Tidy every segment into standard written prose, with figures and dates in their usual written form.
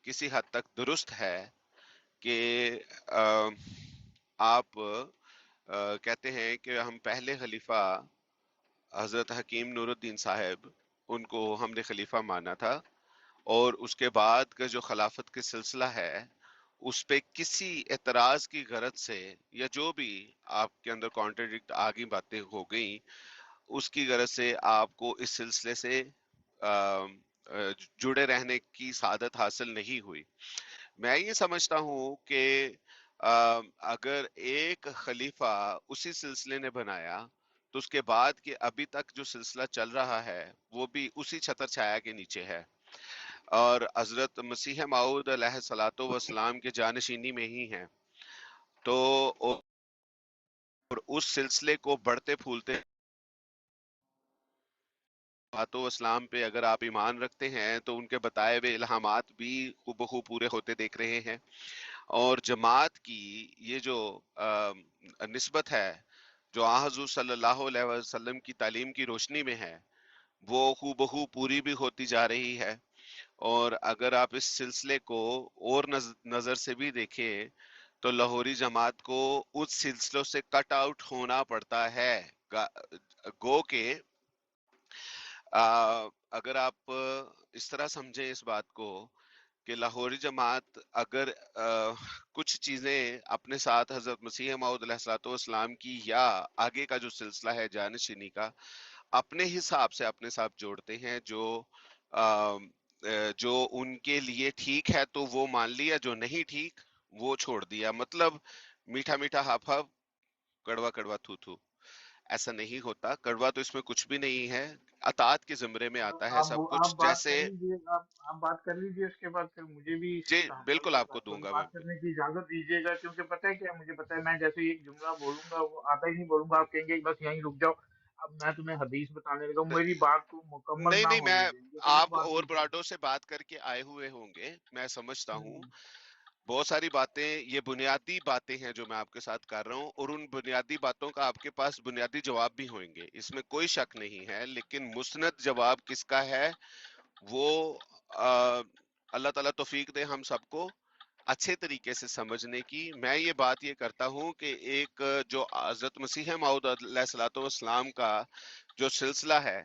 کسی حد تک درست ہے کہ آ، آپ کہتے ہیں کہ ہم پہلے خلیفہ حضرت حکیم نور الدین صاحب ان کو ہم نے خلیفہ مانا تھا، اور اس کے بعد کا جو خلافت کے سلسلہ ہے اس پہ کسی اعتراض کی غرض سے یا جو بھی آپ کے اندر کانٹرڈکٹ آگی باتیں ہو گئیں اس کی غرض سے آپ کو اس سلسلے سے جڑے رہنے کی سعادت حاصل نہیں ہوئی۔ میں یہ سمجھتا ہوں کہ اگر ایک خلیفہ اسی سلسلے نے بنایا تو اس کے بعد کہ ابھی تک جو سلسلہ چل رہا ہے وہ بھی اسی چھتر چھایا کے نیچے ہے، اور حضرت مسیح موعود علیہ الصلوۃ والسلام کے جانشینی میں ہی ہیں، تو اور اس سلسلے کو بڑھتے پھولتے باتوں اسلام پہ اگر آپ ایمان رکھتے ہیں تو ان کے بتائے ہوئے الہامات بھی بخوب پورے ہوتے دیکھ رہے ہیں، اور جماعت کی یہ جو نسبت ہے جو حضور صلی اللہ علیہ وسلم کی تعلیم کی روشنی میں ہے وہ بخو پوری بھی ہوتی جا رہی ہے۔ اور اگر آپ اس سلسلے کو اور نظر سے بھی دیکھیں تو لاہوری جماعت کو اس سلسلوں سے کٹ آؤٹ ہونا پڑتا ہے، گو کہ اگر آپ اس طرح سمجھیں اس بات کو کہ لاہوری جماعت اگر کچھ چیزیں اپنے ساتھ حضرت مسیح موعود علیہ الصلوۃ والسلام کی یا آگے کا جو سلسلہ ہے جانشینی کا اپنے حساب سے اپنے ساتھ جوڑتے ہیں جو ان کے لیے ٹھیک ہے تو وہ مان لیا، جو نہیں ٹھیک وہ چھوڑ دیا، مطلب میٹھا میٹھا ہاف ہاف، کڑوا کڑوا تھو تھو۔ ایسا نہیں ہوتا، کڑوا تو اس میں کچھ بھی نہیں ہے، اطاعت کے زمرے میں آتا ہے سب آپ کچھ، بات کر جیسے لیجیے، آپ بات کر لیجیے، اس کے بعد پھر مجھے بھی جی اسی تحفظ بالکل کے آپ کو دوں تحفظ گا میں۔ بات کرنے کی اجازت دیجیے گا، کیونکہ پتہ ہے کیا، مجھے پتہ ہے میں جیسے ایک جملہ بولوں گا وہ آتا ہی نہیں بولوں گا، آپ کہیں گے بس یہیں رک جاؤ، اب میں تمہیں حدیث بتانے لگا ہوں، میری بات کو مکمل نہیں نہ نہیں، ہونے میں دیں گے، تو وہ آپ بات اور نہیں براڈو سے بات کر کے آئے ہوئے ہوں گے، میں سمجھتا ہوں چلے۔ بہت ساری باتیں یہ بنیادی باتیں ہیں جو میں آپ کے ساتھ کر رہا ہوں، اور ان بنیادی باتوں کا آپ کے پاس بنیادی جواب بھی ہوئیں گے، اس میں کوئی شک نہیں ہے، لیکن مسند جواب کس کا ہے وہ اللہ تعالیٰ توفیق دے ہم سب کو اچھے طریقے سے سمجھنے کی۔ میں یہ بات یہ کرتا ہوں کہ ایک جو حضرت مسیح موعود علیہ الصلوۃ والسلام کا جو سلسلہ ہے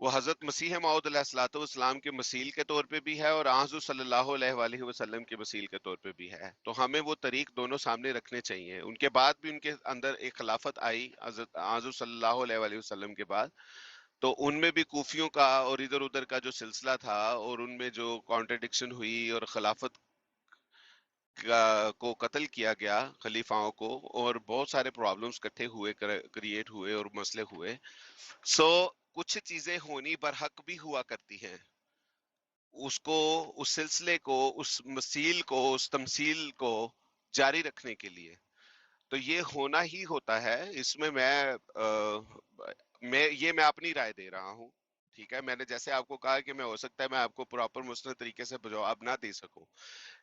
وہ حضرت مسیح موعود علیہ الصلوۃ والسلام کے مسیل کے طور پہ بھی ہے اور حضور صلی اللہ علیہ وآلہ وسلم کے مسیل کے طور پہ بھی ہے، تو ہمیں وہ طریق دونوں سامنے رکھنے چاہیے۔ ان کے بعد بھی ان کے اندر ایک خلافت آئی حضرت حضور صلی اللہ علیہ وآلہ وسلم کے بعد، تو ان میں بھی کوفیوں کا اور ادھر ادھر کا جو سلسلہ تھا اور ان میں جو کانٹرڈکشن ہوئی اور خلافت کو قتل کیا گیا خلیفاؤں کو، اور بہت سارے پرابلمز اکٹھے ہوئے، کریٹ ہوئے اور مسئلے ہوئے، سو کچھ چیزیں ہونی برحق بھی ہوا کرتی ہیں، اس کو اس سلسلے کو اس مسیل کو اس تمثیل کو جاری رکھنے کے لیے، تو یہ ہونا ہی ہوتا ہے۔ اس میں میں اپنی رائے دے رہا ہوں، ٹھیک ہے، میں نے جیسے آپ کو کہا کہ میں ہو سکتا ہے میں آپ کو پراپر مستند طریقے سے جواب نہ دے سکوں،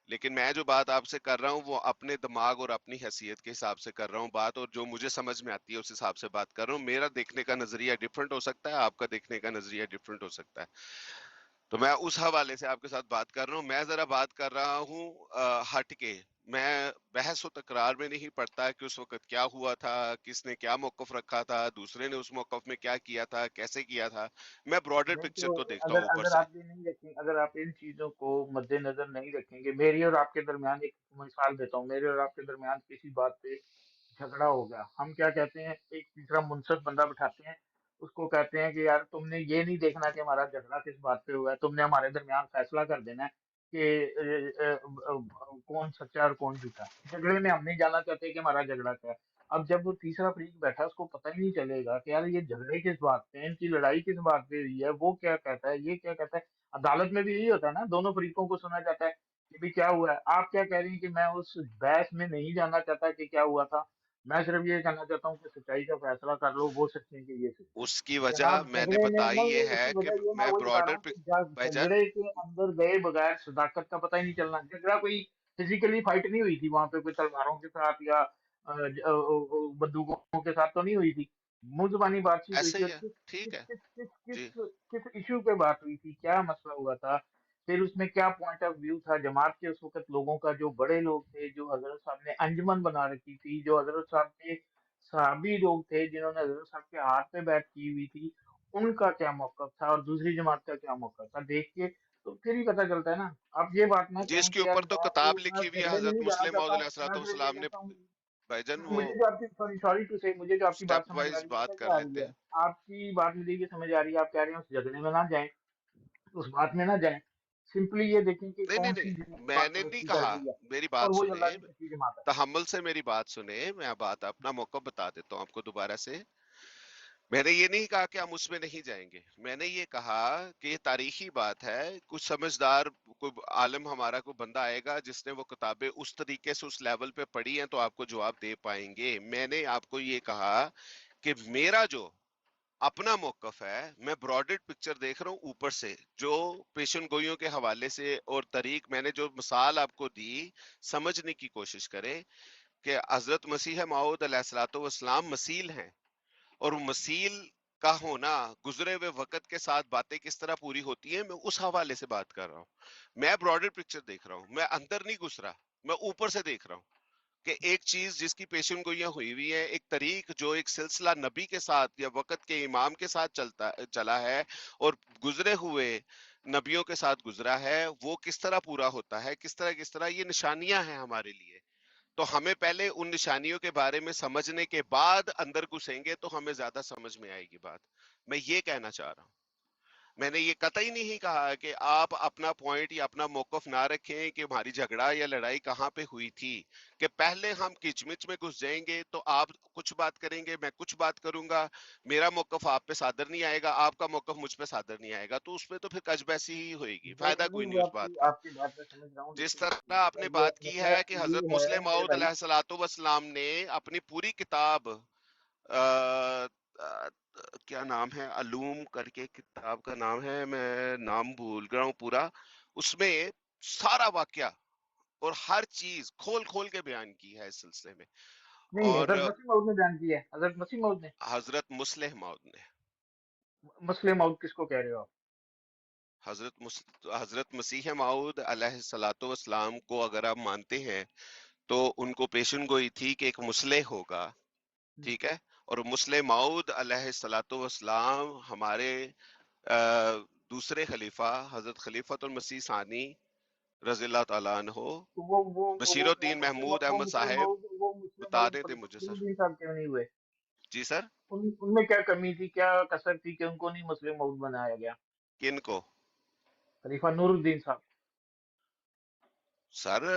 لیکن میں جو بات آپ سے کر رہا ہوں وہ اپنے دماغ اور اپنی حیثیت کے حساب سے کر رہا ہوں بات، اور جو مجھے سمجھ میں آتی ہے اس حساب سے بات کر رہا ہوں۔ میرا دیکھنے کا نظریہ ڈفرنٹ ہو سکتا ہے، آپ کا دیکھنے کا نظریہ ڈفرنٹ ہو سکتا ہے، تو میں اس حوالے سے آپ کے ساتھ بات کر رہا ہوں۔ میں ذرا بات کر رہا ہوں ہٹ کے، میں بحث و تکرار میں نہیں پڑتا کہ اس وقت کیا ہوا تھا، کس نے کیا موقف رکھا تھا، دوسرے نے اس موقف میں کیا کیا تھا، کیسے کیا تھا، میں براڈر نہیں پکچر تو کو دیکھتا ہوں اگر اوپر اگر سے۔ آپ یہ نہیں رکھیں، اگر آپ ان چیزوں کو مد نظر نہیں رکھیں گے، میری اور آپ کے درمیان ایک مثال دیتا ہوں، میرے اور آپ کے درمیان کسی بات پہ جھگڑا ہو گیا، ہم کیا کہتے ہیں، ایک تیسرا منصف بندہ بٹھاتے ہیں، اس کو کہتے ہیں کہ یار تم نے یہ نہیں دیکھنا کہ ہمارا جھگڑا کس بات پہ ہوا ہے، تم نے ہمارے درمیان فیصلہ کر دینا ہے کہ کون سچا اور کون جھوٹا ہے۔ جھگڑے میں ہم نہیں جانا چاہتے کہ ہمارا جھگڑا کیا ہے۔ اب جب وہ تیسرا فریق بیٹھا اس کو پتہ ہی نہیں چلے گا کہ یار یہ جھگڑے کس بات پہ ہیں، ان کی لڑائی کس بات پہ ہوئی ہے، وہ کیا کہتا ہے، یہ کیا کہتا ہے۔ عدالت میں بھی یہی ہوتا ہے نا، دونوں فریقوں کو سنا جاتا ہے کہ بھی کیا ہوا ہے۔ آپ کیا کہہ رہی ہیں کہ میں اس بحث میں نہیں جانا چاہتا کہ کیا ہوا تھا، میں صرف یہ کہنا چاہتا ہوں کہ سچائی کا فیصلہ کر لو، وہ سچے ہیں کہ یہ سچے ہیں۔ اس کی وجہ جناب میں نے جھگڑے میں بتائی نہیں یہ نہیں، اس ہے کی کہ وجہ یہ میں میں وہی بتا رہا براڈر ہوں کہ بھائی جان، جھگڑے کے اندر گئے بغیر صداقت کا پتہ ہی نہیں چلنا۔ جھگڑا کوئی فزیکلی فائٹ نہیں ہوئی تھی وہاں پہ، کوئی تلواروں کے ساتھ یا بندوقوں کے ساتھ تو نہیں ہوئی تھی، منہ زبانی بات چیت ہوئی ایسے تھی، اور ہی ہے، کس ٹھیک کس ہے کس کس جی۔ کس کس ایشو پہ بات ہوئی تھی، کیا مسئلہ ہوا تھا फिर उसमें क्या पॉइंट ऑफ व्यू था जमात के उस वक़्त लोगों का, जो बड़े लोग थे, जो हज़रत साहब ने अंजुमन बना रखी थी, जो हज़रत साहब के सहाबी लोग थे जिन्होंने हज़रत साहब के हाथ पे बैत की हुई थी, उनका क्या मौक़िफ़ था और दूसरी जमात का क्या मौक़िफ़ था, देख के तो फिर ही पता चलता है ना। आप ये बात ना कहें जिसके कि यार ऊपर तो मैं किताब मैं लिखी हुई है झगड़े में हजरत नहीं जाना मुस्लिम चाहता मौद हूँ, मैं सिर्फ ये अलैहिस्सलाम ने, कहता हूँ, भाईजान वो मुझे जो आपकी सॉरी सॉरी टू से मुझे जो आपकी बात स्टेप समझ आ वाइज रही है पता बात है कर क्या आ रही लेते है? हैं। आपकी बात मुझे ये समझ आ रही है, आप कह रहे हैं उस झगड़े में ना जाएँ, उस बात में ना जाएँ। सिंपली ये देखें कि नहीं नहीं कौन-सी जमात नहीं, बात मैंने नहीं तरक्की कर कहा, रही है मेरी और बात वही सुने, अल्लाह की सच्ची जमात है। तहम्मुल से मेरी बात सुने, मैं बात अपना मौका बता देता हूँ आपको दोबारा से। मैंने ये नहीं कहा कि हम उसमें नहीं जाएंगे, मैंने ये कहा कि ये तारीखी बात है, कुछ समझदार कोई आलिम हमारा कोई बंदा आएगा जिसने वो किताबें उस तरीके से उस लेवल पे पढ़ी हैं तो आपको जवाब दे पाएंगे। मैंने आपको ये कहा कि मेरा जो अपना मौकफ है, मैं ब्रॉडेड पिक्चर देख रहा हूँ ऊपर से, जो पेशन गोइयों के हवाले से और तरीक मैंने जो मिसाल आपको दी, समझने की कोशिश करें कि हजरत मसीह माऊद अलैहिस्सलाम मसील हैं, और मसील का होना गुजरे हुए वक्त के साथ बातें किस तरह पूरी होती हैं, मैं उस हवाले से बात कर रहा हूँ। मैं ब्रॉडर पिक्चर देख रहा हूँ, मैं अंदर नहीं घुस रहा, मैं ऊपर से देख रहा हूँ कि एक चीज जिसकी पेशन गोइयां हुई हुई है, एक तरीक जो एक सिलसिला नबी के साथ या वक्त के इमाम के साथ चला है और गुजरे हुए नबियों के साथ गुजरा है, वो किस तरह पूरा होता है, किस तरह ये निशानियां हैं हमारे लिए। तो हमें पहले उन निशानियों के बारे में समझने के बाद अंदर घुसेंगे तो हमें ज्यादा समझ में आएगी बात। मैं ये कहना चाह रहा हूँ। मैंने ये कतई नहीं कहा कि आप अपना पॉइंट या अपना मौकफ ना रखें कि हमारी झगड़ा या लड़ाई कहाँ पे हुई थी, कि पहले हम किचमिच में घुस जाएंगे तो आप कुछ बात करेंगे, मैं कुछ बात करूंगा, मेरा मौकफ आप पे सादर नहीं आएगा, आपका मौकफ मुझ पे सादर नहीं आएगा, तो उसमें तो फिर कजबैसी ही होएगी, फायदा एग्ज़ैक्टली कोई नहीं वो उस बात आपकी का। आपकी बात मैं समझ रहा हूँ, जिस लेकिन तरह मसला आपने ये बात की मसला है कि ये हजरत है मुस्लिम मेरे मऊद भाई। अलैहिस्सलाम ने अपनी पूरी किताब क्या नाम है, अलूम करके किताब का नाम है, मैं नाम भूल गया हूँ पूरा, उसमें सारा वाकया और हर चीज खोल खोल के बयान की है इस सिलसिले में। नहीं, और हज़रत मसीह मौऊद ने बयान किया है, हज़रत मसीह मौऊद ने। हजरत मुस्लिम मौद ने, मुस्लिम मौऊद किसको कह रहे हो आप? हजरत मसीह मौद अलैहिस्सलाम को अगर आप मानते हैं तो उनको पेशन गोई थी कि एक मुस्लिह होगा, हुँ, ठीक है, और मुस्लिम मऊद अलैहिस्सलाम हमारे दूसरे खलीफा हजरत खलीफतुल मसीह सानी रज़ी अल्लाह ताला अन्हो, तो बशीरुद्दीन महमूद वो अहमद मुस्लिम साहब, मौऊद वो मुस्लिम बता मौऊद देते खलीफा मुझे सर। नूरुद्दीन साहब क्यों नहीं हुए? जी सर। उनमें क्या कमी थी, क्या कसर थी कि उनको नहीं मुस्लिम मौऊद बनाया गया? किन को? खलीफा नूरुद्दीन साहब। सर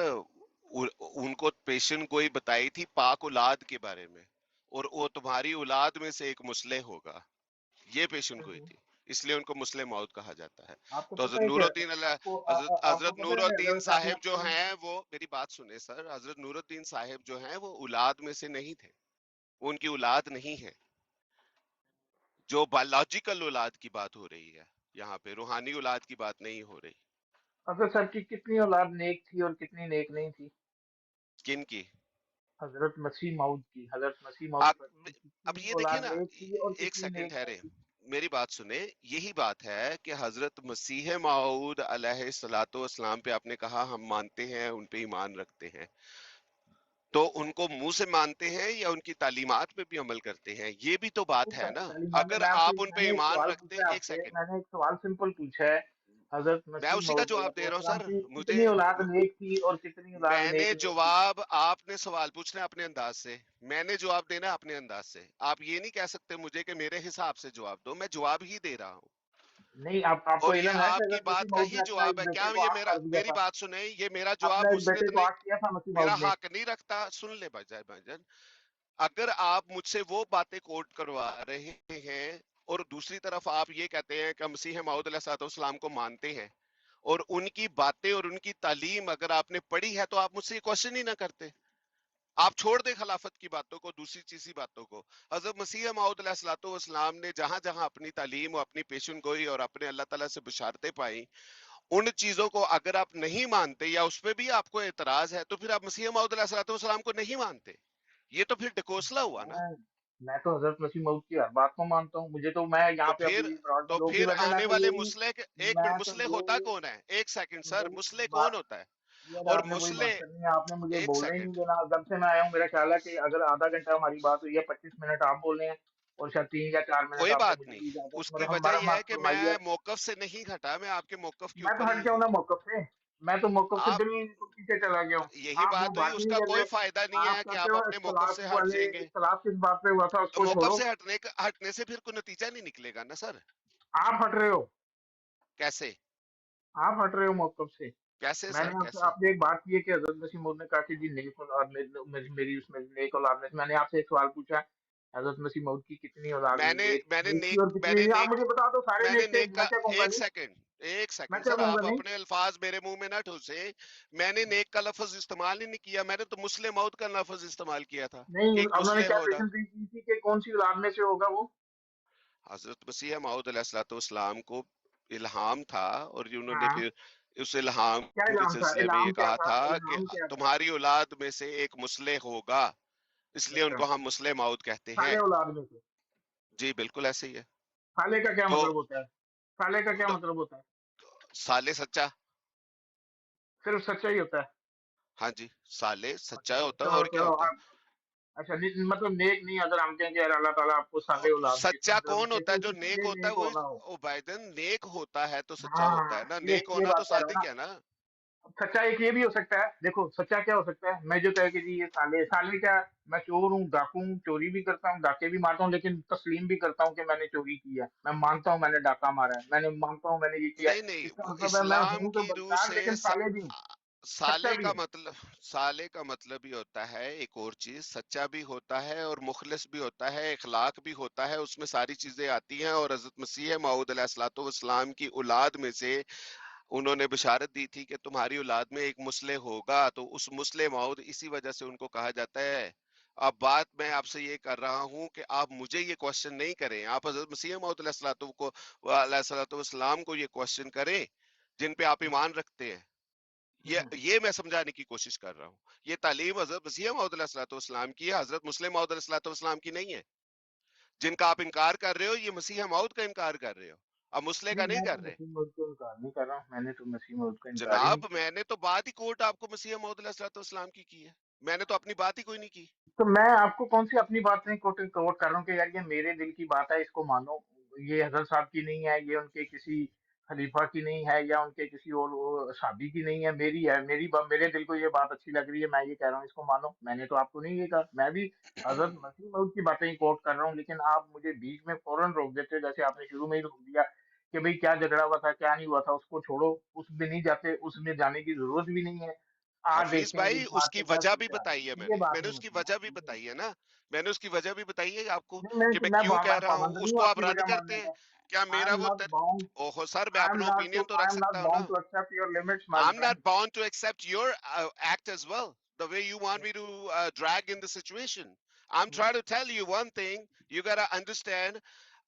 उनको पेशन गोई बताई थी पाक औलाद के बारे में, और वो तुम्हारी औलाद में से एक मुस्लिह होगा, ये पेशन गोई थी, इसलिए उनको मुस्लिम मौद कहा जाता है। आपको तो पता हजरत है क्या, नूरुद्दीन आपको हजरत पता है नूरुद्दीन हज़रत साहब ने साहिब जो हैं वो, मेरी बात सुने सर, हजरत नूरुद्दीन साहिब जो हैं वो औलाद में से नहीं थे, वो उनकी औलाद नहीं है। जो बायोलॉजिकल औलाद की बात हो रही है यहाँ पे, रूहानी औलाद की बात नहीं हो रही। हज़रत साहब की कितनी औलाद नेक थी और कितनी नेक नहीं थी? किन की? हज़रत मसीह मौऊद की, हज़रत मसीह मौऊद आप की अब कितनी ये देखिए औलाद ना, नेक थी और एक कितनी सेकंड नेक नहीं ठहरे, थी? मेरी बात सुने। यही बात है कि हजरत मसीह माऊद अलैहिस्सलाम पे आपने कहा हम मानते हैं, उन पे ईमान रखते हैं, तो उनको मुंह से मानते हैं या उनकी तालीमात पे भी अमल करते हैं, ये भी तो बात है ना। तालिबान में अगर आप उन पे मैंने एक ईमान सवाल रखते, पूछा है एक आपसे, सेकंड, मैंने एक सवाल सिंपल पूछा है, हज़रत मैं मसीह उसी का मौऊद जवाब दे रहा हूँ अलैहिस्सलाम सर। की मुझे कितनी औलाद नेक थी और कितनी औलाद मैंने नेक नहीं थी? जवाब, आपने सवाल पूछना है अपने अंदाज से, मैंने जवाब देना है अपने अंदाज से। आप ये नहीं कह सकते मुझे कि मेरे हिसाब से जवाब दो, मैं जवाब ही दे रहा हूँ, नहीं, आप आपको और ये इल्म है कि आपकी हज़रत मसीह बात का मौऊद ही ने अपना जवाब एक है क्या? बेटे को ये आग मेरा, कर दिया मेरी था। बात सुने, ये मेरा जवाब अपने एक बेटे मुस्निद को ने, आग किया था मसीह मेरा मौऊद ने। हक नहीं रखता, सुन ले भाईजान। अगर आप मुझसे वो बातें कोट करवा रहे हैं और दूसरी तरफ आप ये कहते हैं कि मसीह मौऊद अलैहिस्सलाम को मानते हैं, और उनकी बातें और उनकी तालीम अगर आपने पढ़ी है, तो आप मुझसे क्वेश्चन ही ना करते। आप छोड़ दे खिलाफत की बातों को, दूसरी चीजी बातों को। हजरत मसीह मौऊद अलैहिस्सलाम ने जहां जहां अपनी तालीम और अपनी पेशन गोई और अपने अल्लाह ताला से बशारतें पाई, उन चीजों को अगर आप नहीं मानते या उस पर भी आपको एतराज है, तो फिर आप मसीह मौऊद अलैहिस्सलाम को नहीं मानते, ये तो फिर डिकोसला हुआ ना। मैं मैं तो हज़रत मसीह मौऊद की हर बात को मानता हूँ। मुझे तो मैं यहाँ पे अभी तो लोग भी फिर बैठे, आने वाले मुसले एक मिनट, मुसले होता यही कौन है? एक सेकंड सर, मेरी मुसले कौन बात, होता है? यार और आपने कोई मुसले, बात करनी है, आपने मुझे एक बोलने ही नहीं सेकंड, देना। जब से मैं आया हूँ मेरा ख्याल है कि अगर आधा घंटा हमारी बात हुई है, 25 मिनट आप बोले हैं और शायद 3 या 4 मिनट कोई आपने बात मुझे नहीं। दी इजाज़त, उसकी वजह हमारा यह है माफ़ कि फरमाइए। मैं मौकफ से नहीं हटा, मैं आपके मौकफ के मैं तो ऊपर हट ही गया हूँ हूँ। ना मौक़िफ़ से, मैं तो मौक़िफ़ से आप, बिल्कुल पीछे चला गया हूँ। यही आप वो बात हुई, बात ही नहीं उसका कर रहे। कोई फायदा नहीं आप है कि कहते आप हो अपने मौकफ इख्तिलाफ़ से हट वाले, जाएंगे। इख्तिलाफ़ किस बात पे हुआ था तो उसको मौकफ छोड़ो। से हटने से फिर कोई नतीजा नहीं निकलेगा ना सर। आप हट रहे हो, कैसे? आप हट रहे हो मौक़िफ़ से। कैसे सर, मैंने आपसे कैसे? आपने एक बात की है कि हज़रत मसीह मौऊद ने कहा कि जी नेक औलाद मेरी उसमें नेक औलाद में से, मैंने आपसे एक सवाल पूछा, हज़रत मसीह मौऊद की कितनी औलाद हुई? मैंने एक मैंने नेक थी नेक और कितनी मैंने हुई? आप नेक मुझे बता दो, सारे मैंने नेक थे, नेक का, मैं क्या कहूँगा एक नहीं? सेकंड, एक मैं सेकंड क्या सर, कहूँगा आप नहीं? अपने अल्फाज मेरे मुंह में ना ठूसे। मैंने नेक का लफ्ज इस्तेमाल ही नहीं किया, मैंने तो मुस्लिम मौत का लफ्ज इस्तेमाल किया था नहीं, कि एक अब उन्होंने मुस्लिम होना। कैलकुलेशन की थी कि कौन-सी औलाद में से होगा वो? हजरत मसीह मौद अलैहिस्सलाम को इल्हाम था, और उन्होंने हाँ, फिर उस इल्हाम क्या के इल्हाम था? सिलसिले में ये इल्हाम क्या कहा था? था कि इल्हाम क्या था? तुम्हारी औलाद में से एक मुस्लिह होगा, इसलिए अच्छा, उनको हम मुस्लिम मौद कहते हैं। साले औलाद में से। जी बिल्कुल ऐसे ही है। साले का क्या तो मतलब होता है? साले का क्या मतलब होता है? साले सच्चा। सिर्फ़ सच्चा ही होता है? हाँ जी, साले सच्चा अच्छा, होता है, चलो और क्या चलो होता है? आप, अच्छा मतलब नेक नहीं, अगर हम कहें कि यार अल्लाह ताला आपको साले औलाद दे, इसका सच्चा मतलब कौन है होता है? कि जो किसी नेक ने होता है नेक वही। होना हो। ओ भाईजान, नेक होता है तो सच्चा होता है हाँ, ना, नेक ये होना तो बात कह रहा हूँ ना। सादिक है ना। सच्चा एक ये भी हो सकता है, देखो सच्चा क्या हो सकता है, मैं जो कहे कि जी ये साले साले क्या, मैं चोर हूँ, डाकू हूँ, चोरी भी करता हूँ, डाके भी मारता हूँ, लेकिन तस्लीम भी करता हूँ कि मैंने चोरी की है, मैं मानता हूँ मैंने डाका मारा है, मैंने मानता हूँ मैंने ये किया है। नहीं नहीं, इसका वो मतलब है मैं इस्लाम हूँ तो की रूह बदकार से लेकिन साले भी हूँ, सच्चा साले भी का हूँ। मतलब, साले का मतलब ही होता है एक और चीज, सच्चा भी होता है और मुखलिस भी होता है, इखलाक भी होता है, उसमें सारी चीजें आती हैं। और हजरत मसीह मऊद अलैहिस्सलाम की औलाद में से उन्होंने बिशारत दी थी कि तुम्हारी औलाद में एक मुस्लिह होगा, तो उस मुस्लिह मऊद इसी वजह से उनको कहा जाता है। अब बात मैं आपसे ये कर रहा हूं कि आप मुझे ये क्वेश्चन नहीं करें, आप हजरत मसीह मऊद अलैहिस्सलाम को ये क्वेश्चन करें जिन पे आप ईमान रखते हैं। ये मैं समझाने की कोशिश कर रहा हूँ। ये तालीम हजरत मसीह मौद अलैहिस्सलाम की है, हजरत मुस्लिम मौद अलैहिस्सलाम की नहीं है। जिनका आप इनकार कर रहे हो, ये मसीह मौद का इनकार कर रहे हो, अब मुस्लिम नहीं, का नहीं मैं तो कर रहे। मसीह मौद को इनकार नहीं कर रहा हूँ, मैंने तो मसीह मौद का इनकार ही नहीं जनाब किया। मैंने तो बात ही कोर्ट आपको मसीह मौद अलैहिस्सलाम की है, मैंने तो अपनी बात ही कोई नहीं की। तो मैं आपको कौन सी अपनी बातें कोट कर रहा हूँ कि यार ये मेरे दिल की बात है, इसको मानो। ये हज़रत साहब की नहीं है, ये उनके किसी खलीफा की नहीं है या उनके किसी और साहबी की नहीं है, मेरी है। मेरे दिल को ये बात अच्छी लग रही है, मैं ये कह रहा हूँ इसको मानो। मैंने तो आपको नहीं ये कहा, मैं भी हज़रत मसीह मौऊद की बातें ही कोट कर रहा हूँ, लेकिन आप मुझे बीच में फ़ौरन रोक देते हो, जैसे आपने शुरू में ही रोक दिया कि भई क्या झगड़ा हुआ था, क्या नहीं हुआ था, उसको छोड़ो, उसमें नहीं जाते, उसमें जाने की ज़रूरत भी नहीं है। आज हफीज देखते हैं भाई, इस बात उसकी पे क्या वजह भी सोचा है। बताई है, ये मैंने बात मैंने नहीं उसकी मतलब वजह भी बताई है ना। मैंने उसकी वजह भी बताई है आपको नहीं, कि मैं मैं क्यों कह रहा हूँ, पाबंद नहीं हूँ उसको आप आपकी रद्द वजह करते मानने हैं। का। क्या आई मेरा एम वो नॉट बाउंड ओहो सर, मैं अपना ओपिनियन तो आई रख एम नॉट सकता हूँ ना। Bound to accept your limits my I'm not friend. bound to accept your act as well, the way you want me to drag in the situation. I'm trying to tell you one thing, you gotta understand.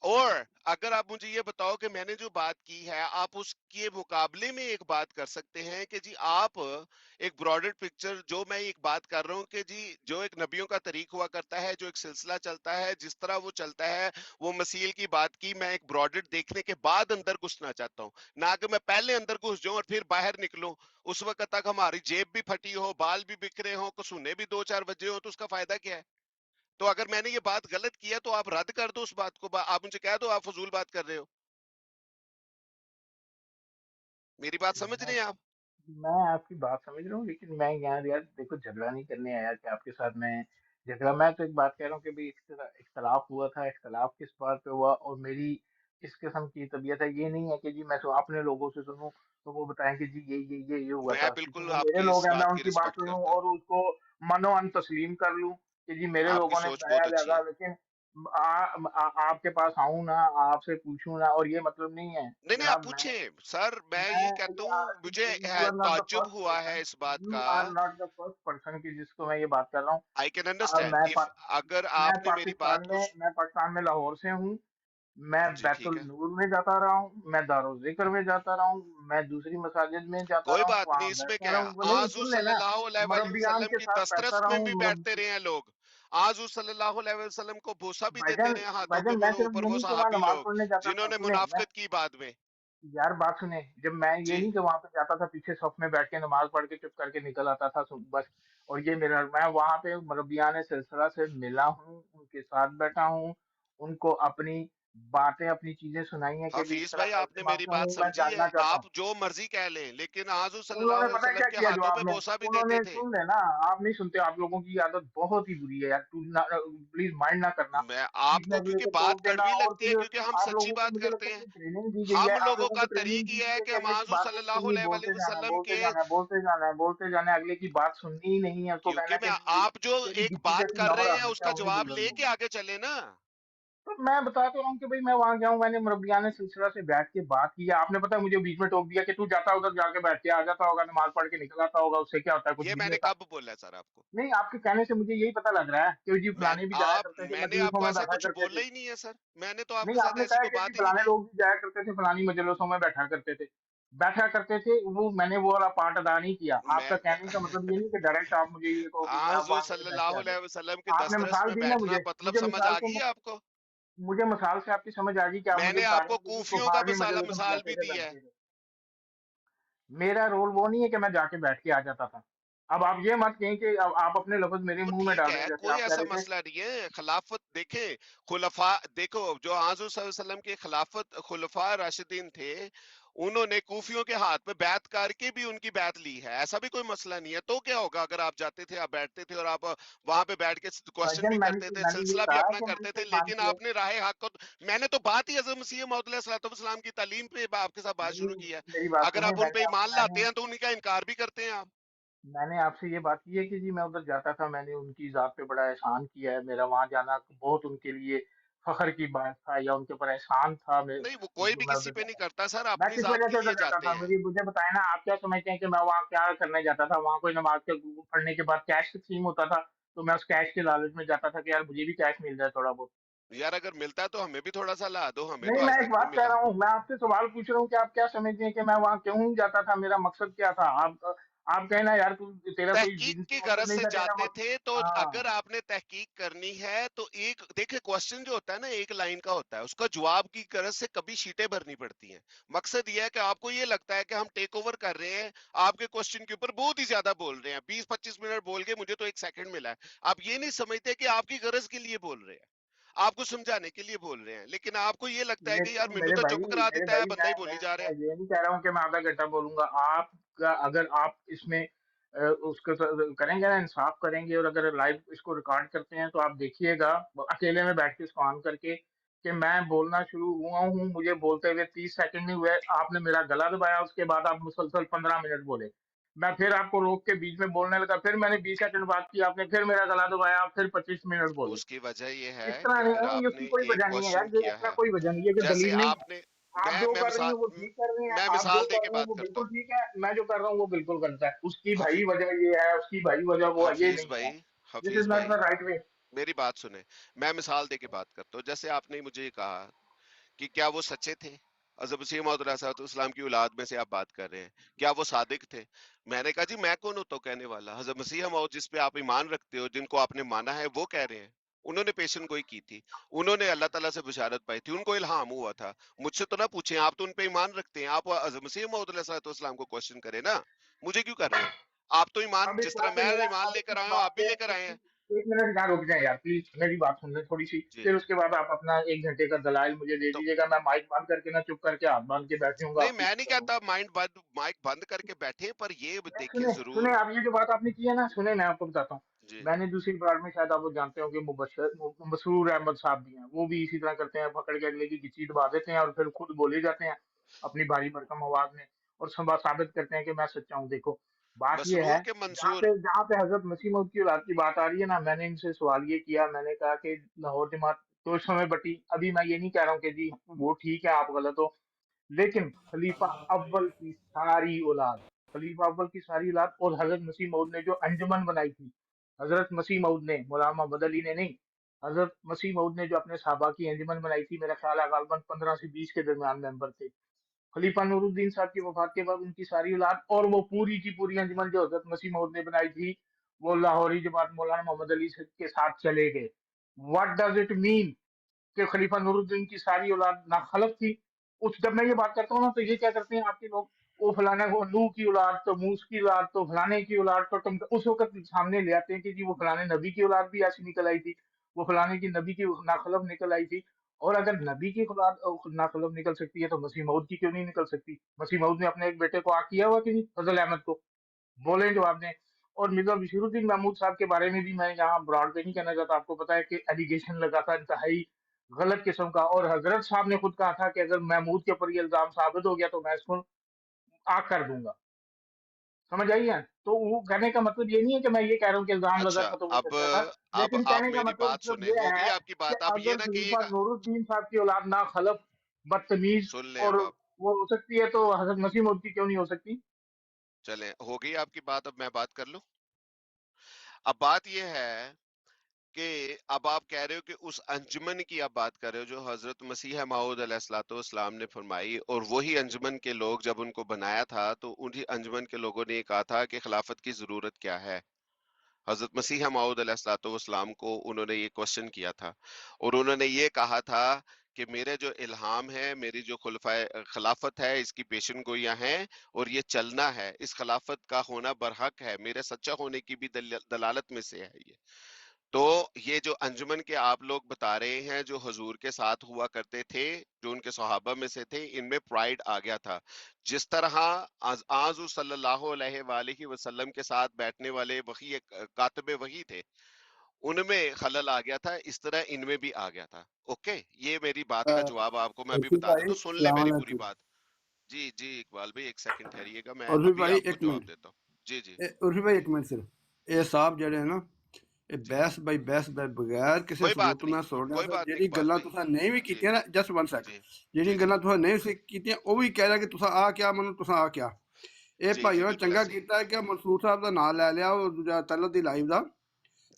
और अगर आप मुझे ये बताओ कि मैंने जो बात की है, आप उसके मुकाबले में एक बात कर सकते हैं कि जी आप एक ब्रॉडर पिक्चर, जो मैं एक बात कर रहा हूँ कि जी जो एक नबियों का तरीक हुआ करता है, जो एक सिलसिला चलता है, जिस तरह वो चलता है, वो मसील की बात की, मैं एक ब्रॉडर देखने के बाद अंदर घुसना चाहता हूँ, ना कि मैं पहले अंदर घुस जाऊं और फिर बाहर निकलूं। उस वक्त तक हमारी जेब भी फटी हो, बाल भी बिखरे हो, कसूने भी 2-4 बजे हो, तो उसका फायदा क्या है? तो अगर मैंने ये बात गलत किया तो आप रद्द कर दो उस बात को, आप मुझे कह दो आप फजूल बात कर रहे हो। मेरी बात समझ मैं रहे हैं आप? मैं आपकी बात समझ रहा हूँ, लेकिन मैं यहाँ यार देखो झगड़ा नहीं करने आया कि आपके साथ मैं झगड़ा, मैं तो एक बात कह रहा हूँ कि भाई इख्तलाफ हुआ था, इख्तलाफ किस बात पे हुआ और मेरी किस किस्म की तबीयत है, ये नहीं है कि जी मैं अपने लोगों से सुनूं तो वो बताएं कि जी ये हुआ मैं था, क्योंकि बिल्कुल वो मेरे आपकी इस लोग हैं, मैं बात की उनकी बात रिस्पेक्ट सुनूं करता हूँ। और उसको मनो अन तस्लीम कर लूं कि जी मेरे आपकी लोगों ने सोच बताया बहुत अच्छी ज्यादा, है। लेकिन आपके पास आऊं ना, आपसे पूछूं ना, और ये मतलब नहीं है नहीं नहीं, आप जनाब। पूछे सर, मैं मैं ये कहता हूँ, मुझे यू आर नॉट द ताज्जुब फर्स्ट हुआ पर्सन, है इस बात यू का। Are not the first person की जिसको मैं ये बात कर रहा हूँ। आई कैन अंडरस्टैंड इफ, अगर आपने मेरी बात को मैं पाकिस्तान में लाहौर से हूँ। मैं जी ठीक बैतुल है, नूर में जाता रहा हूँ, मैं दारुल जिक्र में जाता रहा हूँ, मैं दूसरी मसाजिद में जाता कोई रहा हूँ, बात नहीं, वहाँ इसमें बैठता क्या रहा है, हूँ, वो नहीं आजू सुन लेना। सल्लल्लाहु अलैहि मुरब्बियान वसल्लम के की साथ बैठता दस्तरस रहा में हूँ, भी बैठते रहे हैं लोग। आज सल्लल्लाहु अलैहि वसल्लम को बोसा भी देते भाईजान, रहे हाथों के भाईजान मैं सिर्फ ऊपर ये वो नहीं कि वहाँ सहाबी नमाज़ लोग, पढ़ने जाता था, जिन्होंने सुने मैं मुनाफ़िक़त की बाद में। यार बात सुने, जब मैं ये जी, नहीं कि वहाँ पे जाता था पीछे सफ में बैठ के नमाज़ पढ़ के चुप करके निकल आता था बस। और ये मेरा मैं वहाँ पे मुरब्बियाने सिलसिला से मिला हूँ, उनके साथ बैठा हूँ, उनको अपनी बातें, अपनी चीज़ें सुनाई हैं कि जी इस हफ़ीज़ तरह भाई गलत आपने मेरी मानते बात हूँ, मैं समझी है, जानना चाहता हूँ। आप जो मर्ज़ी कह लें, लेकिन आज उन्होंने सल्लल्लाहु अलैहि पता है क्या वसल्लम के किया हाथों जवाब पे में? बोसा भी देते उन्होंने थे। सुन लेना, आप नहीं सुनते, आप लोगों की आदत बहुत ही बुरी है यार, तू ना प्लीज़ माइंड ना करना। मैं बीच में आपको अगले क्योंकि को बात टोक देना कड़वी और लगती है, फिर क्योंकि हम आप सच्ची लोगों को बात मुझे करते लगता है हैं। कि ट्रेनिंग दी गई है, हम आप लोगों लोगों का को ट्रेनिंग तरीक़ दी ये गई है है कि कि हम अगले की हुज़ूर बात नहीं सल्लल्लाहु सुननी, अलैहि बोलते जाना है, वसल्लम बोलते के, जाना है, बोलते जाना है, बोलते जाना है, अगले की बात सुननी ही नहीं है, उसको क्योंकि कहना है मैं कि आप जो तेरी एक गिट्टी बात जैसी कर नौर रहे आ हैं गई, क्या उसका वही जवाब बोल रहा हूँ। लेके आगे चले ना। तो मैं बता तो रहा हूँ कि भाई मैं वहाँ गया हूँ, मैंने मुरब्बियाने सिलसिला से बैठ के बात की है। आपने पता है मुझे बीच में टोक दिया कि तू जाता उधर जाके बैठ के आ जाता होगा, नमाज़ पढ़ के निकल आता होगा, उससे क्या होता है, कुछ ये भी नहीं मैंने होता। कब बोला है सर आपको? नहीं, आपके कहने से मुझे यही पता लग रहा है कि जी फलाने भी जाया करते थे, मैंने मजलिसों आपको में ऐसा बैठा कुछ करते बोला थे। ही नहीं है सर। मैंने तो नहीं, आपके साथ आपने ऐसी कहा है कोई कि जी बात ही नहीं फलाने की। लोग भी जाया करते थे, फलानी मजलिसों में बैठा करते थे। बैठा करते थे, वो मैंने वो वाला पार्ट अदा नहीं किया। आपका मैं कहने का मतलब ये नहीं कि डायरेक्ट आप मुझे ये कहो कि जी आप हुज़ूर वहाँ गए बैठ के सल्लल्लाहु आ गए। अलैहि वसल्लम के आपने दस्तरस मिसाल में दी ना बैठना मतलब मुझे समझ मिसाल आ से गई है आपको? मुझे मिसाल से आपकी समझ आ गई कि आप मुझे मैंने बता रहे आपको हैं कि जी कूफियों का कुफार भी मिसाल मजलिसों में मिसाल जाते भी थे, दी है। बैठते थे। मेरा रोल वो नहीं है कि मैं जाके बैठ के आ जाता था। अब आप ये मत कहें कि अब आप अपने लफ्ज़ मेरे तो मुँह में ठीक डाल रहे हैं, है, जैसे कोई आप कह ऐसा रहे थे। मसला नहीं है। खिलाफत देखें, खुलफा देखो जो हुज़ूर सल्लल्लाहु अलैहि वसल्लम के खिलाफत खुलफा राशिदीन थे, उन्होंने कूफियों के हाथ में बैत करके भी उनकी बैत ली है। ऐसा भी कोई मसला नहीं है। तो क्या होगा अगर आप जाते थे, आप बैठते थे और आप वहां पे बैठ के क्वेश्चन भाईजान भी मैंने करते तो थे, मैंने ये सिलसिला भी कहा अपना कि मैंने करते थे, सिर्फ मान लेकिन के आपने राह हक को मैंने तो बात ही हज़रत मसीह मौद अलैहिस्सलाम की तालीम पे आपके साथ बात नहीं, शुरू की है। मेरी बात अगर सुनिए, आप उन पे ईमान लाते हैं तो उनका इनकार भी करते हैं आप। मैंने आपसे ये बात की है कि जी मैं उधर जाता था, मैंने उनकी ज़ात पे बड़ा एहसान किया है, मेरा वहाँ जाना बहुत उनके लिए फ़ख्र की बात था या उनके ऊपर एहसान था नहीं, वो कोई जो भी मैं किसी उधर पे नहीं जाता। करता सर, मैं अपनी किस जात वजह के से लिए उधर जाता जाते था? हैं। मुझे मुझे बताएँ ना, आप क्या समझते हैं कि मैं वहाँ क्या करने जाता था? वहाँ कोई नमाज़ के पढ़ने के बाद कैश तक़सीम होता था, तो मैं उस कैश के लालच में जाता था कि यार मुझे भी कैश मिल जाए थोड़ा बहुत। यार अगर मिलता है तो हमें भी थोड़ा सा ला दो, हमें नहीं, तो मैं आज एक तक नहीं बात कह मिला। रहा हूँ, मैं आपसे सवाल पूछ रहा हूँ कि आप क्या समझते हैं कि मैं वहाँ क्यों जाता था? मेरा मकसद क्या था? आप कहें ना यार तू तेरा कोई तहकीक दीन से की मकसद गरज नहीं से था, तेरा जाते मक थे, तो अगर हाँ। आपने तहकीक करनी है तो एक देखिए क्वेश्चन जो होता है ना एक लाइन का होता है, उसका जवाब की गरज से कभी शीटें भरनी पड़ती हैं। मकसद ये है कि आपको ये लगता है कि हम टेक ओवर कर रहे हैं, आपके क्वेश्चन के ऊपर बहुत ही ज्यादा बोल रहे हैं, 20-25 मिनट बोल के मुझे तो 1 सेकंड मिला है। आप ये नहीं समझते कि आपकी गरज के लिए बोल रहे हैं, आपको समझाने के लिए बोल रहे हैं, लेकिन आपको ये लगता है कि यार लेकिन मैनू तो चुप करा मेरे देता है, भाई बंदा ही बोली जा रहा मैं है। ये नहीं कह रहा हूँ कि मैं आधा घंटा बोलूँगा। आपका अगर आप इसमें उसको करेंगे ना, इंसाफ करेंगे और अगर लाइव इसको रिकॉर्ड करते हैं तो आप देखिएगा अकेले में बैठ के इसको ऑन करके कि मैं बोलना शुरू हुआ हूँ, मुझे बोलते हुए 30 सेकंड नहीं हुए, आपने मेरा गला दबाया, उसके बाद आप मुसलसल 15 मिनट बोले। मैं फिर आपको रोक के बीच में बोलने लगा, फिर मैंने 20 सेकंड बात की, आपने फिर मेरा गला दबाया, फिर 25 मिनट बोले। उसकी वजह ये इस है तरह कि फिर नहीं, आपने उसकी कोई एक वजह नहीं है यार, क्वेश्चन ये किया इसका है, कोई वजह नहीं है कि जैसे दलील नहीं है। आपने आप जो कर रही हैं वो ठीक कर रही हैं, मैं आप जो मिसाल दे कर के रहे हैं बात वो करता बिल्कुल हूँ। ठीक है, मैं जो कर रहा हूँ वो बिल्कुल गलत है। उसकी हफी भाई वजह ये है, उसकी भाई वजह वो है, ये हफीज नहीं भाई है। दिस हफीज इज़ नॉट भाई द राइट वे। मेरी बात सुने। मैं मिसाल दे के बात करता हूँ, जैसे आपने मुझे ये कहा कि क्या वो सच्चे थे, हज़रत मसीह मौद इस्लाम की औलाद में से आप बात कर रहे हैं, क्या वो सादिक थे? मैंने कहा जी मैं कौन होता हूँ कहने वाला, हज़रत मसीह मौद जिस पे आप ईमान रखते हो, जिनको आपने माना है, वो कह रहे हैं। उन्होंने पेशन गोई की थी, उन्होंने अल्लाह ताला से बशारत पाई थी, उनको इल्हाम हुआ था। मुझसे तो ना पूछें, आप तो उन पे ईमान रखते हैं, आप हज़रत मसीह मौद इस्लाम को क्वेश्चन करें ना, मुझे क्यों कर रहे हैं? आप तो ईमान अब इस जिस तरह बात पे मैं मेरा ईमान अब लेकर इस आया हूँ, बात आप भी पे लेकर आए हैं। 1 मिनट यहाँ रुक जाएँ यार प्लीज़, मेरी बात सुन लें थोड़ी-सी, जी। फिर उसके बाद आप अपना 1 घंटे का दलाइल मुझे दे तो दीजिएगा। मैं माइक बंद करके ना चुप करके हाथ बाँध के बैठे रहूँगा, नहीं, आपकी मैं नहीं सुनता कहता रहूँगा। माइक बंद करके बैठे, पर ये नहीं, देखें सुने सुने जरूर। आप ये जो बात आपने की है ना, सुने मैं आपको बताता हूँ। जी। मैंने दूसरी बार में शायद आप वो जानते होंगे मसरूर अहमद साहब भी हैं, वो भी इसी तरह करते हैं, पकड़ के अगले की गिच्ची दबा देते हैं और फिर खुद बोले जाते हैं अपनी भारी भरकम आवाज में और साबित करते हैं कि मैं सच्चा हूँ। देखो, बात ये है, मसरूर के मंसूर। जहाँ पे हजरत मसीह मौद की औलाद की बात आ रही है ना, मैंने इनसे सवाल ये किया, मैंने कहा कि लाहौर जमात तो इस समय बटी, अभी मैं ये नहीं कह रहा हूँ कि जी वो ठीक है आप गलत हो, लेकिन खलीफा अव्वल की सारी औलाद, खलीफा अव्वल की सारी औलाद और हजरत मसीह मौद ने जो अंजुमन बनाई थी, हजरत मसीह मौद ने, मौलाना मोहम्मद अली ने नहीं, हजरत मसीह मौद ने जो अपने सहाबा की अंजुमन बनाई थी, मेरा ख्याल है गालबन 15 से 20 के दरमियान मेंबर थे। खलीफा नूरुद्दीन साहब की वफात के बाद उनकी सारी औलाद और वो पूरी की पूरी अंजुमन जो हजरत मसीह मौद ने बनाई थी, वो लाहौरी जमात मौलाना मोहम्मद अली के साथ चले गए। व्हाट डज इट मीन कि खलीफा नूरुद्दीन की सारी औलाद नाखलफ थी? उस जब मैं ये बात करता हूँ ना, तो ये क्या करते हैं आपके लोग, वो फलाना, वो नूह की औलाद तो मूस की औलाद तो फलाने की औलाद तो तुम उस वक्त सामने ले आते हैं कि जी वो फलाने नबी की औलाद भी ऐसी निकल आई थी, वो फलाने की नबी की नाखलफ निकल आई थी। और अगर नबी की औलाद नाखलफ निकल सकती है तो मसीह मौद की क्यों नहीं निकल सकती? मसीह मौद ने अपने एक बेटे को आग किया हुआ कि नहीं, फजल अहमद को? बोले, जवाब दें। और मिर्जा बशीरुद्दीन महमूद साहब के बारे में भी मैं यहाँ ब्रॉड पे नहीं कहना चाहता, आपको पता है कि एलिगेशन लगा था इंतहाई गलत किस्म का, और हजरत साहब ने खुद कहा था कि अगर महमूद के ऊपर ये इल्जाम साबित हो गया तो मैं इसको आग कर दूंगा। समझ आई है? तो वो कहने का मतलब ये नहीं है कि मैं ये कह रहा हूँ कि इल्जाम लगा अच्छा, था तो वो अब सच्चा था, अब लेकिन आप कहने का मेरी मतलब बात सिर्फ सुने, ये हो गई है आपकी कि बात, आप ये अगर ना खलीफा कहिएगा। नूरुद्दीन साहब की औलाद ना खलफ, बदतमीज सुन लें और अब आप। वो हो सकती है, तो हजरत मसीह मौद की क्यों नहीं हो सकती? चलें, हो गई आपकी बात, अब मैं बात कर लूं। अब बात ये है कि अब आप कह रहे हो कि उस अंजुमन की आप बात कर रहे हो जो हजरत मसीह मौऊद अलैहिस्सलाम ने फरमाई, और वही अंजुमन के लोग जब उनको बनाया था तो उन्हीं अंजुमन के लोगों ने ये कहा था कि खिलाफत की जरूरत क्या है। हजरत मसीह मौऊद अलैहिस्सलाम को उन्होंने ये क्वेश्चन किया था, और उन्होंने ये कहा था कि मेरे जो इल्हाम है, मेरी जो खिलाफत है, इसकी पेशन गोइयां हैं, और ये चलना है, इस खिलाफत का होना बरहक है, मेरे सच्चा होने की भी दलालत में से है ये। तो ये जो अंजुमन के आप लोग बता रहे हैं जो हजूर के साथ हुआ करते थे, जो उनके सहाबा में से थे, इनमें प्राइड आ गया था। जिस तरह आजू सल्लल्लाहु अलैहि वसल्लम के साथ बैठने वाले वही कातबे वही थे, उनमें खलल आ गया था, इस तरह इनमें भी आ गया था। ओके, ये मेरी बात का जवाब आपको मैं अभी उर्फी बता भाई देता हूँ, सुन ले सलाम मेरी पूरी अलैकुम। बात। जी जी इकबाल भाई, एक सेकंड ठहरिएगा, मैं उर्फी अभी भाई आपको एक जवाब मिनट, देता हूँ। जी जी उर्फी भाई एक मिनट सिर्फ। ये साहब ਜਿਹੜੇ ਨਾ ਇਹ जी, ਬਹਿਸ ਬਾਈ ਬਹਿਸ ਦਾ ਬਗੈਰ ਕਿਸੇ कोई ਸਬੂਤ बात ਤੋਂ नहीं, ਮੈਂ ਸੁਣ ਰਿਹਾ कोई ਸਰ, बात नहीं ਜਿਹੜੀ इकबाल ਗੱਲਾਂ भाई। ਤੁਸੀਂ ਨਹੀਂ ਵੀ जी ਕੀਤੀਆਂ ना, जस्ट वन सैक, जी ਜਿਹੜੀ जी जी ਗੱਲਾਂ ਤੁਸੀਂ ਨਹੀਂ ਸੀ ਕੀਤੀਆਂ ਉਹ ਵੀ ਕਹਿ ਰਿਹਾ ਕਿ ਤੁਸੀਂ ਆ ਕਿਆ ਮੈਨੂੰ ਤੁਸੀਂ ਆ ਕਿਆ। ਇਹ जी जी ਭਾਈਓ बिल्कुल ਚੰਗਾ ऐसे ही। ਕੀਤਾ ਕਿ ਮਨਸੂਰ ਸਾਹਿਬ ਦਾ ਨਾਮ ਲੈ ਲਿਆ ਉਹ ਦੂਜਾ ਤਲਤ ਦੀ ਲਾਈਵ ਦਾ,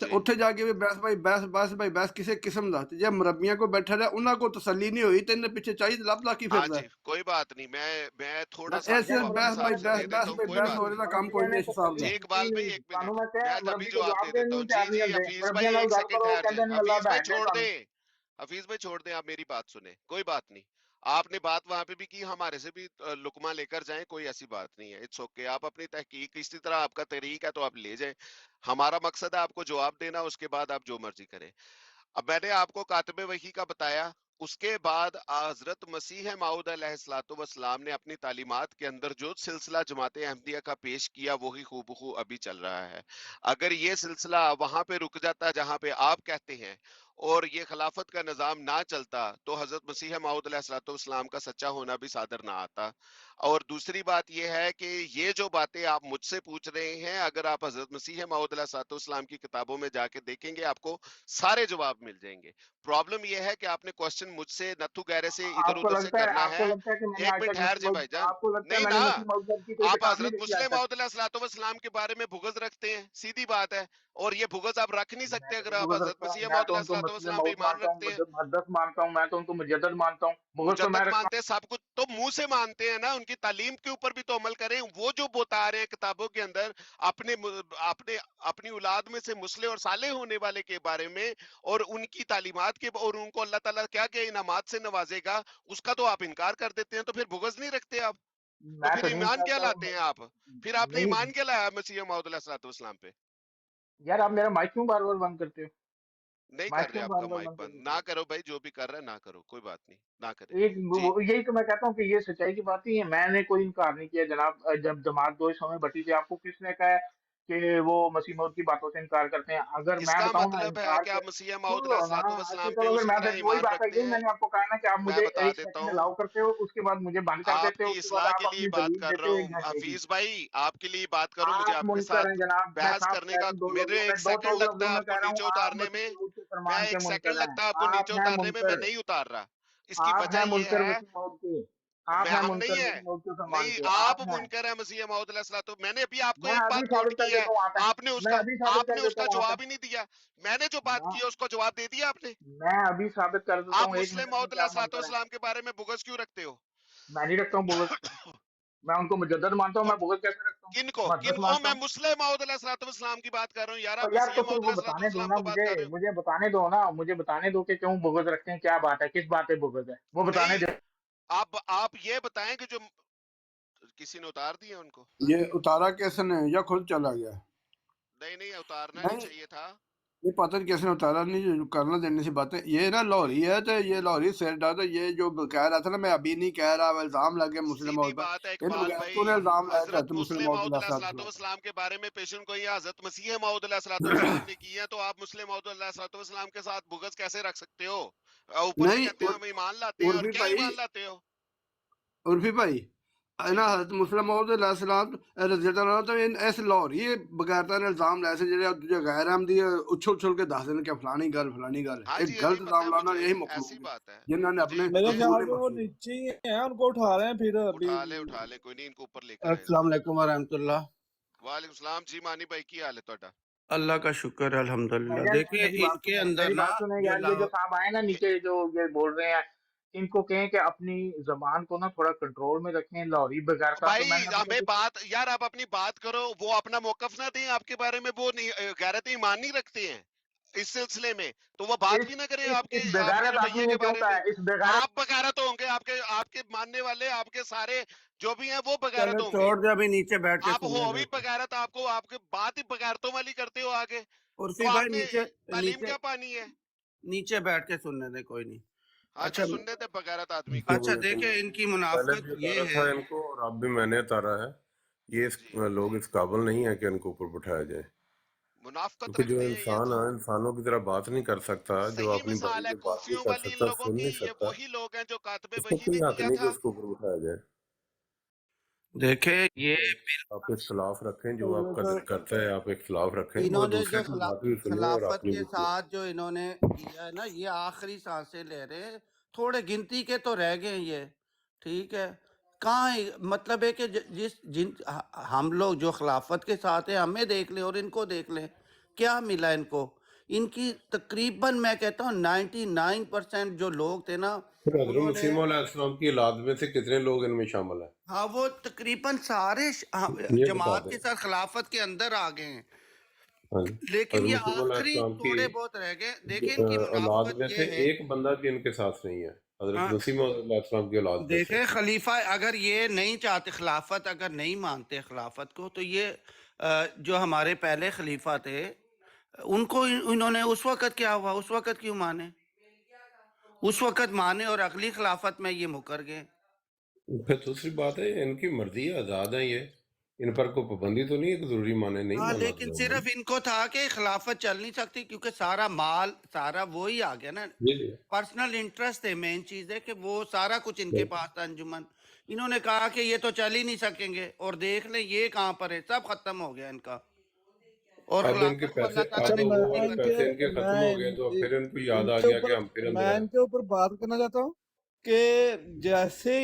ਤੇ जी ਉੱਥੇ ਜਾ ਕੇ ਵੀ ਬਹਿਸ ਬਾਈ ਬਹਿਸ ਬਹਿਸ ਬਾਈ ਬਹਿਸ ਕਿਸੇ ਕਿਸਮ ਦਾ, ਤੇ ਜੇ ਮੁਰੱਬੀਆਂ ਕੋ ਬੈਠਾ ਰਿਹਾ ਉਹਨਾਂ ਕੋ ਤਸੱਲੀ ਨਹੀਂ ਹੋਈ ਤੇ ਇਹਨੇ ਪਿੱਛੇ ਚਾਹੀਦਾ ਲੱਭਦਾ ਕੀ हाँ ਫਿਰਦਾ। जी, कोई बात नहीं, मैं थोड़ा सा ਇਹ आपको यार ਸਿਰਫ वक्त बहस हिसाब बाई से मुरब्बिया बहस दे बहस देता हूँ, बाई कोई बहस बात हो नहीं। रहा काम कोई मुरब्बिया नहीं ने इस हिसाब तसल्ली ਦਾ। जी की इकबाल भाई एक ਤੁਹਾਨੂੰ मिनट, मैं क्या मैं अभी मुरब्बी को जवाब दे जवाब देता देने हूँ। ਨੂੰ जी ਤਿਆਰ जी ਨਹੀਂ ਹੁੰਦੇ, हफीज भाई मुरब्बिया ਨਾਲ एक ਗੱਲ सेकंड ਕਰੋ, ठहर ਕਹਿੰਦੇ जाए, ਨੇ ਅੱਲਾ हफीज भाई भैन ने छोड़ दे, ਤੁਹਾਨੂੰ। हफीज भाई छोड़ दें, आप मेरी बात सुने, कोई बात नहीं। आपने बात वहां पे भी की, हमारे से भी लुकमा लेकर जाएं, कोई ऐसी बात नहीं है, इट्स ओके। आप अपनी तहकीक इसी तरह आपका तरीक है तो आप ले जाएं, हमारा मकसद है आपको जवाब देना, उसके बाद आप जो मर्जी करें। अब मैंने आपको कातिब वही का बताया, उसके बाद हजरत मसीह माऊद अलैहिस्सलाम ने अपनी तालीमात के अंदर जो सिलसिला जमात अहमदिया का पेश किया वही खूबखू अभी चल रहा है। अगर ये सिलसिला वहां पे रुक जाता जहां पे आप कहते हैं, और ये खिलाफत का निज़ाम ना चलता, तो हजरत मसीह माऊद अलैहिस्सलाम का सच्चा होना भी सादर ना आता। और दूसरी बात यह है कि ये जो बातें आप मुझसे पूछ रहे हैं, अगर आप हजरत मसीह माऊद अलैहिस्सलाम की किताबों में जाके देखेंगे, आपको सारे जवाब मिल जाएंगे। प्रॉब्लम यह है कि आपने क्वेश्चन मुझसे नथु गहरे से इधर उधर से करना आपको है। लगता है कि मैंने एक आज मिनट तक ठहर मसीह जाए मौद, भाईजान। आपको लगता है नहीं मैंने ना, मसीह मौद साहब की कोई आप किताब नहीं हजरत देखी आज मुस्लिम तक? मौद के बारे में भुगज रखते हैं, सीधी बात है। और ये भुगज आप रख नहीं मैं सकते तो अगर नहीं आप भुगत हजरत रखता हूँ, मसीह मैं तो उनको मसीह मौद पे मौद ईमान मानता हूँ, रखते हैं। मुकद्दस मानता हूँ, मैं तो उनको मुजद्दद मानता हूँ, भुगत तो मैं मुजद्दद रखता मानते हैं, सब कुछ तो मुंह से मानते हैं ना, उनकी तालीम के ऊपर भी तो अमल करें। वो जो बता रहे हैं किताबों के अंदर अपने अपने अपनी औलाद में से मुस्ले और साले होने वाले के बारे में, और उनकी तालीमात के, और उनको अल्लाह ताला क्या क्या इनामात से नवाजेगा, उसका तो आप इनकार कर देते हैं। तो फिर भुगज नहीं रखते आप, हूँ, तो मैं फिर तो नहीं ईमान क्या करता लाते हूँ। हैं आप? फिर आपने नहीं ईमान क्या लाया मसीह मौद पे? यार, आप मेरा माइक क्यों बार बार बंद करते हो? नहीं माइक कर रहे क्यों बार आपका बार माइक बंद कर बंद, देते ना हो? करो भाई, जो भी कर रहा है ना करो, कोई बात नहीं, ना करे। एक जी यही तो मैं कहता हूँ कि ये सच्चाई की बात ही है, मैंने कोई इनकार नहीं किया जनाब। जब जमात दो इस समय बटी थी, आपको किसने कहा है कि वो मसीह मौद की बातों से इनकार करते हैं? अगर मैं इसका बताऊं ना मतलब है इनकार कि कर, आप मसीह सुन मौद लो ना। अच्छा पे चलो, फिर उसी मैं तरह फिर वही ईमान बात है, रखते यही हैं। मैंने आपको कहा ना कि आप मैं मुझे बता एक देता सेकंड हूँ, अलाउ करते हो, उसके बाद मुझे बंद कर देते हो, आपकी उसके बाद इस्लाह के आप लिए अपनी बात दलील कर देते रहा हो हूँ एक घंटे की। हफीज भाई, आपके लिए बात करूं, मुझे आप आपके मुनकर साथ हैं जनाब, मैं बहस साफ करने कह रहा का, हूँ, दो मेरे लफ्जों में, एक दो सेकंड टोक लगता लफ्जों है में आपको कह रहा हूँ, नीचे आप उतारने मसीह में। मौद के मैं फरमान के एक सेकंड मुनकर हैं। लगता है आपको नीचे आप हैं उतारने में, मैं मुनकर, नहीं उतार रहा। इसकी आप वजह हैं यह मुनकर है, मसीह मौद के, आप मैं हैं हम नहीं मुनकर है, मसीह मौद के फरमान नहीं के, आप आप हैं। मुनकर है मसीह मौद तो मैंने अभी आपको मैं एक अभी बात कोट साबित कर की है, देता हूँ, आप हैं। आपने मैं उसका अभी साबित कर आपने देता उसका हूँ, आप हैं। जवाब ही नहीं दिया। मैंने जो बात मैं की है उसका जवाब दे दिया आपने। मैं अभी साबित कर देता आप हूँ, एक मुस्लिम मिनट में, मौद कि आप मुनकर हैं। के बारे में बुगस क्यों रखते हो? मैं नहीं रखता हूँ बोगस। मैं उनको मुजद्दद मानता हूँ, मैं कौन बुग़्ज़ कैसे रखता हूँ? किनको मुहद्दस किन मानता मैं हूँ। मुस्लिम मौऊद अलैहिस्सलाम की बात कर रहा हूँ यार, आप तो यार मसीह तो फिर मौऊद वो बताने दो अलैहिस्सलाम ना को बात मुझे, कर रहे हो। मुझे बताने दो ना, मुझे बताने दो कि क्यों बुग़्ज़ रखते हैं, क्या बात है, किस बात पे बुग़्ज़ है? वो बताने नहीं, दो। आप ये बताएं कि जो किसी ने उतार दिया उनको। ये उतारा कैसे ने या खुद चला गया? नहीं उतारना नहीं नहीं, चाहिए था। ये पता नहीं कैसे उतारा, नहीं करना देने से बातें। ये ना लाहौरी है, तो ये लाहौरी सिर डालता, ये जो कह रहा था ना, मैं अभी नहीं कह रहा, इल्जाम लगे मुस्लिम सीधी मौत पर। बात है इन इकबाल बगैरतों भाई, ने इल्जाम लाया हजरत था मुस्लिम मुस्लिम मौत मौऊद पर। अलैहिस्सलाम के बारे में पेशन गोई हजरत मसीह मौऊद अलैहिस्सलाम ने की है, तो आप मुस्लिम मौऊद अलैहिस्सलाम के साथ बुग़्ज़ कैसे रख सकते हो? ऊपर से नहीं, कहते हैं हम ईमान लाते हैं, और उर्फी क्या भाई, ईमान लाते हो? उर्फी भाई, है जी ना, हज़रत मुस्लिम मौऊद अलैहिस्सलाम रज़ियल्लाहु अन्हु, तो इन ऐसे लाहौरी बगैरता ने इल्जाम लाए से जो गैर अहमदी उछल के दस दिन के फलानी गल हाँ एक जी हाँ जी, गलत पता इल्जाम है लाना मुझे, यही ऐसी मखलूक है, बात है। जिन्होंने मुझे अपने मेरे मुझे ख्याल असूल में वो मखलूक। नीचे ही हैं, उनको उठा रहे हैं फिर अभी। उठा ले कोई नहीं, इनको ऊपर लेकर आए अस्सलाम वालेकुम वरहमतुल्लाह। वालेकुम सलाम जी। मानी भाई की हाल है तोड़ा? अल्लाह का शुक्र है, अल्हम्दुलिल्लाह। भैया देखिए मेरी बात इनके सुने, अंदर मेरी ना बात सुने जो यार, ये जो साहब आए ना ये नीचे जो ये बोल रहे हैं, इनको कहें कि अपनी ज़बान को ना थोड़ा कंट्रोल में रखें, लाहौरी बगैरता तो भाई मैंने अभी हमें अभी बात यार, आप अपनी बात करो, वो अपना मौकफ ना दें आपके बारे में, वो नहीं गैरत ईमान नहीं रखते हैं इस सिलसिले में, तो वो बात इस भी ना करें इस आपके आपके बेगारत जो आदमी भैया ने के क्यों बारे कहा में। है? इस बेगारत आप बगैरत होंगे, आपके आपके मानने वाले, आपके सारे जो भी हैं वो बगैरत चलो होंगे। छोड़ दे, अभी नीचे बैठ के आप सुनने हो दे। भी बगैरत, आपको आपके बात ही बगैरतों वाली करते हो आगे, तो उर्फी भाई आपने नीचे तालीम नीचे क्या पानी है? नीचे बैठ के सुनने दे, कोई नहीं। हाँ जी, अच्छा, सुनने थे बगैरत आदमी को। अच्छा देखे इनकी पहले मुनाफत भी ये उतारा है। था इनको, और अब भी मैंने उतारा है। ये जी लोग इस काबिल नहीं है कि इनको ऊपर बिठाया जाए, मुनाफकत क्योंकि जो रखते हैं ये इंसान तो। है, इंसानों की तरह बात नहीं कर सकता, जो सही अपनी भाई मिसाल है की बात नहीं कूफियों कर वाली इन सकता, लोगों सुन की, नहीं ये सकता, वही लोग हैं जो कातबे इसको वही कोई ने हक किया नहीं कि था। उसको ऊपर बिठाया जाए। देखे ये आप इख्तलाफ रखें, जो आप तो करते हैं, आप इख्तलाफ रखें, वो इन्होंने दूसरे जो की बात भी सुने और खिलाफत अपनी के भी सुने। साथ जो इन्होंने किया है ना, ये आखिरी सांसें ले रहे हैं, थोड़े गिनती के तो रह गए ये, ठीक है। कहाँ मतलब है कि हम लोग जो खिलाफत के साथ हैं, हमें देख लें और इनको देख लें, क्या मिला इनको। इनकी तकरीबन मैं कहता हूँ 99% जो लोग थे ना, फिर हज़रत उन्होंने, मसीह मौऊद अलैहिस्सलाम की औलाद में से कितने लोग इनमें शामिल हैं, हाँ वो तकरीबन सारे ये बता जमात दें। के साथ खिलाफत के अंदर आ गए हैं, हाँ जी, लेकिन हज़रत ये मसीह मौऊद आखिरी अलैहिस्सलाम की थोड़े बहुत रह गए। देखें इनकी औलाद मुनाफत में ये से है। एक बंदा भी इनके साथ नहीं है, हज़रत हाँ, मसीह मौऊद अलैहिस्सलाम की औलाद में से। देखें खलीफा अगर ये नहीं चाहते, खिलाफत अगर नहीं मानते खिलाफत को, तो ये जो हमारे पहले खलीफा थे उनको इन्होंने उस वक़्त क्या हुआ, उस वक़्त क्यों माने, उस वक़्त माने और अगली खिलाफत में ये मुकर गए। फिर दूसरी बात है, इनकी मर्जी है, आज़ाद है ये, इन पर कोई पाबंदी तो नहीं है कि जरूरी माने, नहीं हाँ, मानना लेकिन तो सिर्फ इनको था कि खिलाफत चल नहीं सकती क्योंकि सारा माल सारा वो ही आ गया ना, जी जी। पर्सनल इंटरेस्ट है। मेन चीज है कि वो सारा कुछ इनके पास था अंजुमन। इन्होंने कहा कि ये तो चल ही नहीं सकेंगे, और देख ले ये कहाँ पर है, सब खत्म हो गया इनका, और अब इनके खिलाफत को पैसे, अल्लाह ताला अच्छा, ने जिंदगी मैं भर इनके पैसे इनके खत्म हो गए, तो फिर इनको याद आ इनके गया ऊपर कि हम फिर अंदर मैं आए। इनके ऊपर बात करना चाहता हूँ कि जैसे